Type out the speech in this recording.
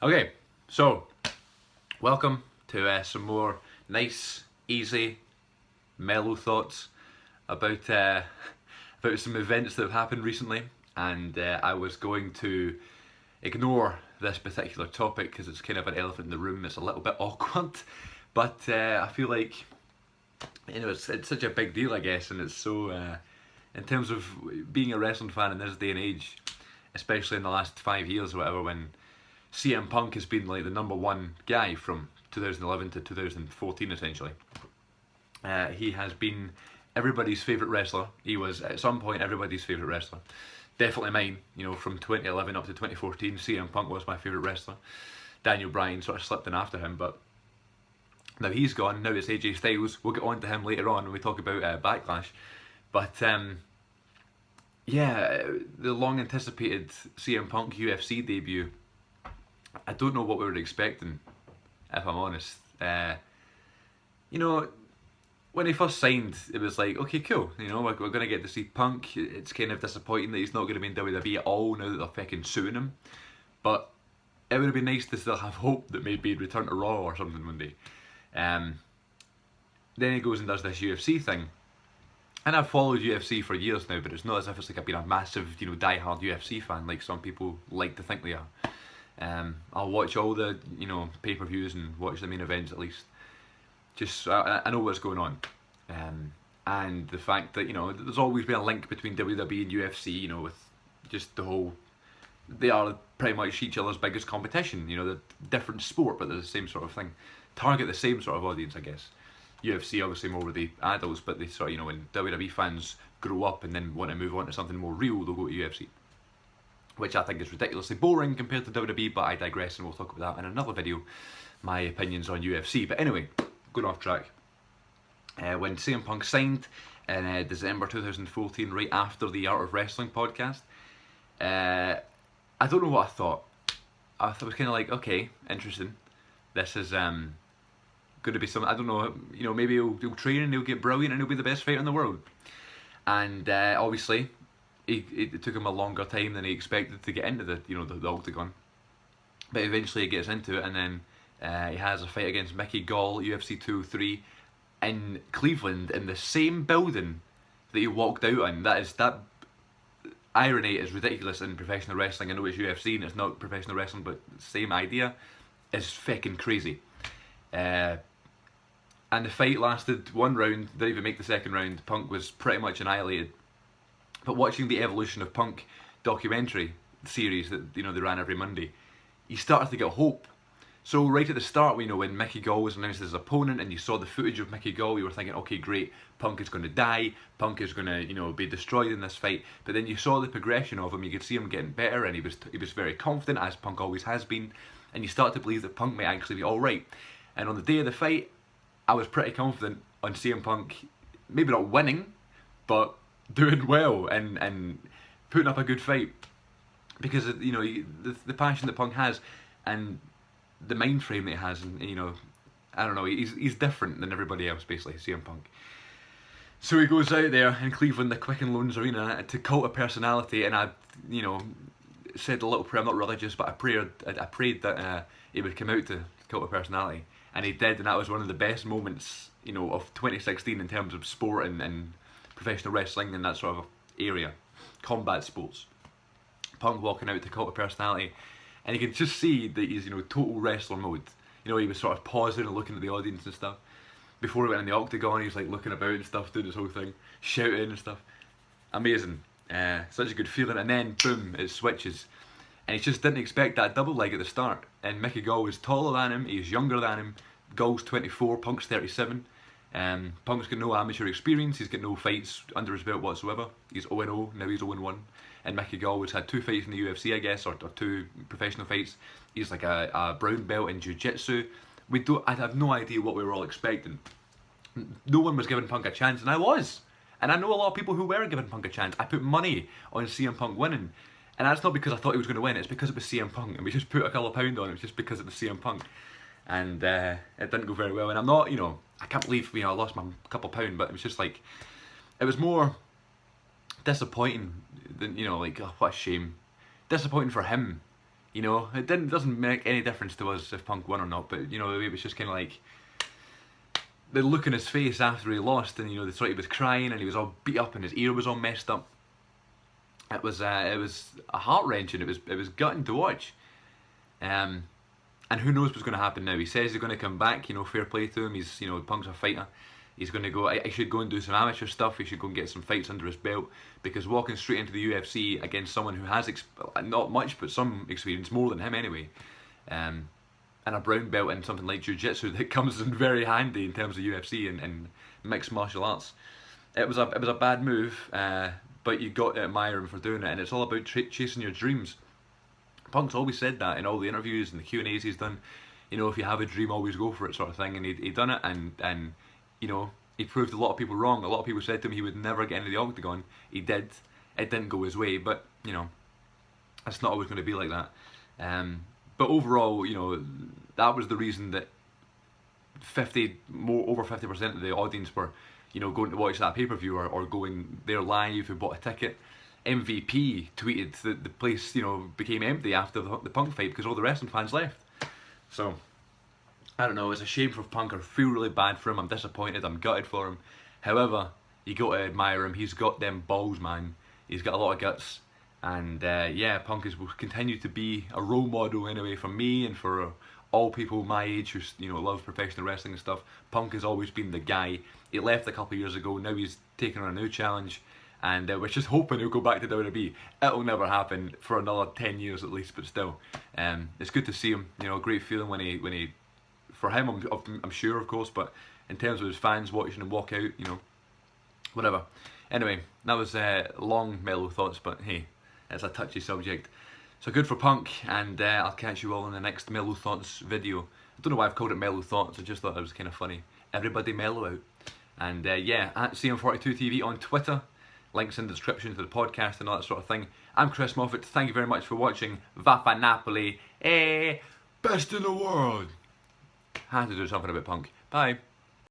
Okay, so welcome to some more nice, easy, mellow thoughts about about some events that have happened recently, and I was going to ignore this particular topic because it's kind of an elephant in the room. It's a little bit awkward, but I feel like it's such a big deal, I guess, and it's so in terms of being a wrestling fan in this day and age, especially in the last 5 years or whatever, when CM Punk has been like the number one guy from 2011 to 2014 essentially. He has been everybody's favourite wrestler. He was at some point everybody's favourite wrestler. Definitely mine, from 2011 up to 2014, CM Punk was my favourite wrestler. Daniel Bryan sort of slipped in after him, but now he's gone, now it's AJ Styles. We'll get on to him later on when we talk about Backlash. But yeah, the long anticipated CM Punk UFC debut, I don't know what we were expecting, if I'm honest. When he first signed, it was like, okay, cool, we're going to get to see Punk. It's kind of disappointing that he's not going to be in WWE at all now that they're fucking suing him. But it would have been nice to still have hope that maybe he'd return to Raw or something one day. Then he goes and does this UFC thing. And I've followed UFC for years now, but it's not as if it's like I've been a massive, die-hard UFC fan like some people like to think they are. I'll watch all the, pay-per-views and watch the main events at least. Just, I know what's going on. And the fact that, there's always been a link between WWE and UFC, with just the whole, they are pretty much each other's biggest competition, they're different sport, but they're the same sort of thing. Target the same sort of audience, I guess. UFC obviously more with the adults, but they sort of, when WWE fans grow up and then want to move on to something more real, they'll go to UFC. Which I think is ridiculously boring compared to WWE, but I digress and we'll talk about that in another video, my opinions on UFC. But anyway, going off track. When CM Punk signed in December 2014, right after the Art of Wrestling podcast, I don't know what I thought. I thought it was kind of like, okay, interesting. This is going to be some, I don't know, maybe he'll train and he'll get brilliant and he'll be the best fighter in the world. And obviously, it took him a longer time than he expected to get into the octagon, but eventually he gets into it, and then he has a fight against Mickey Gall, UFC 203, in Cleveland, in the same building that he walked out in. That irony is ridiculous in professional wrestling. I know it's UFC and it's not professional wrestling, but same idea is fucking crazy. And the fight lasted one round, didn't even make the second round. Punk was pretty much annihilated. But watching the Evolution of Punk documentary series that they ran every Monday, you started to get hope. So right at the start, when Mickey Gall was announced as his opponent and you saw the footage of Mickey Gall, you were thinking, okay, great, Punk is going to die, Punk is going to be destroyed in this fight. But then you saw the progression of him, you could see him getting better, and he was very confident, as Punk always has been, and you start to believe that Punk might actually be alright. And on the day of the fight, I was pretty confident on CM Punk, maybe not winning, but doing well and putting up a good fight, because the passion that Punk has and the mind frame that he has, and I don't know, he's different than everybody else, basically, CM Punk. So he goes out there in Cleveland, the Quicken Loans Arena, to Cult of Personality, and I said a little prayer. I'm not religious, but I prayed that he would come out to Cult of Personality, and he did, and that was one of the best moments of 2016 in terms of sport and professional wrestling and that sort of area, combat sports. Punk walking out to Cult of Personality, and you can just see that he's total wrestler mode. He was sort of pausing and looking at the audience and stuff. Before he went in the octagon, he was like looking about and stuff, doing this whole thing, shouting and stuff. Amazing, such a good feeling. And then boom, it switches, and he just didn't expect that double leg at the start. And Mickey Gall was taller than him, he's younger than him. Gall's 24, Punk's 37. Punk's got no amateur experience, he's got no fights under his belt whatsoever. He's 0-0, now he's 0-1. And Mickey Gall has had 2 fights in the UFC, I guess, or 2 professional fights. He's like a brown belt in jiu-jitsu. I have no idea what we were all expecting. No one was giving Punk a chance, and I was. And I know a lot of people who were giving Punk a chance. I put money on CM Punk winning. And that's not because I thought he was going to win, it's because it was CM Punk. And we just put a couple of pound on it just because it was CM Punk. And it didn't go very well. And I'm not, I can't believe I lost my couple of pound, but it was just like, it was more disappointing than, like, oh, what a shame. Disappointing for him, You know, doesn't make any difference to us if Punk won or not, but you know, it was just kind of like the look on his face after he lost, and you know, they thought he was crying and he was all beat up and his ear was all messed up. It was a heart wrenching. It was gutting to watch. And who knows what's going to happen now? He says he's going to come back. You know, fair play to him. He's, you know, Punk's a fighter. He's going to go. I should go and do some amateur stuff. He should go and get some fights under his belt, because walking straight into the UFC against someone who has not much but some experience, more than him anyway, and a brown belt in something like jiu-jitsu that comes in very handy in terms of UFC and mixed martial arts. It was a bad move, but you got to admire him for doing it, and it's all about chasing your dreams. Punk's always said that in all the interviews and the Q&As he's done. You know, if you have a dream, always go for it, sort of thing. And he done it, and you know, he proved a lot of people wrong. A lot of people said to him he would never get into the octagon. He did. It didn't go his way, but you know, it's not always going to be like that. But overall, you know, that was the reason that over 50% of the audience were, you know, going to watch that pay-per-view or going there live who bought a ticket. MVP tweeted that the place, you know, became empty after the Punk fight because all the wrestling fans left. So, I don't know, it's a shame for Punk. I feel really bad for him. I'm disappointed. I'm gutted for him. However, you got to admire him. He's got them balls, man. He's got a lot of guts. And yeah, Punk will continue to be a role model anyway for me and for all people my age who, you know, love professional wrestling and stuff. Punk has always been the guy. He left a couple of years ago. Now he's taking on a new challenge. And we're just hoping he'll go back to WWE. It'll never happen for another 10 years at least, but still, it's good to see him. You know, a great feeling when he, for him, I'm sure, of course, but in terms of his fans watching him walk out, you know, whatever. Anyway, that was long Mellow thoughts, but hey, it's a touchy subject. So good for Punk, and I'll catch you all in the next Mellow Thoughts video. I don't know why I've called it Mellow Thoughts. I just thought it was kind of funny. Everybody mellow out. And yeah, at Cm42TV on Twitter. Links in the description to the podcast and all that sort of thing. I'm Chris Moffat. Thank you very much for watching. Vaffa Napoli. Best in the world. Had to do something about Punk. Bye.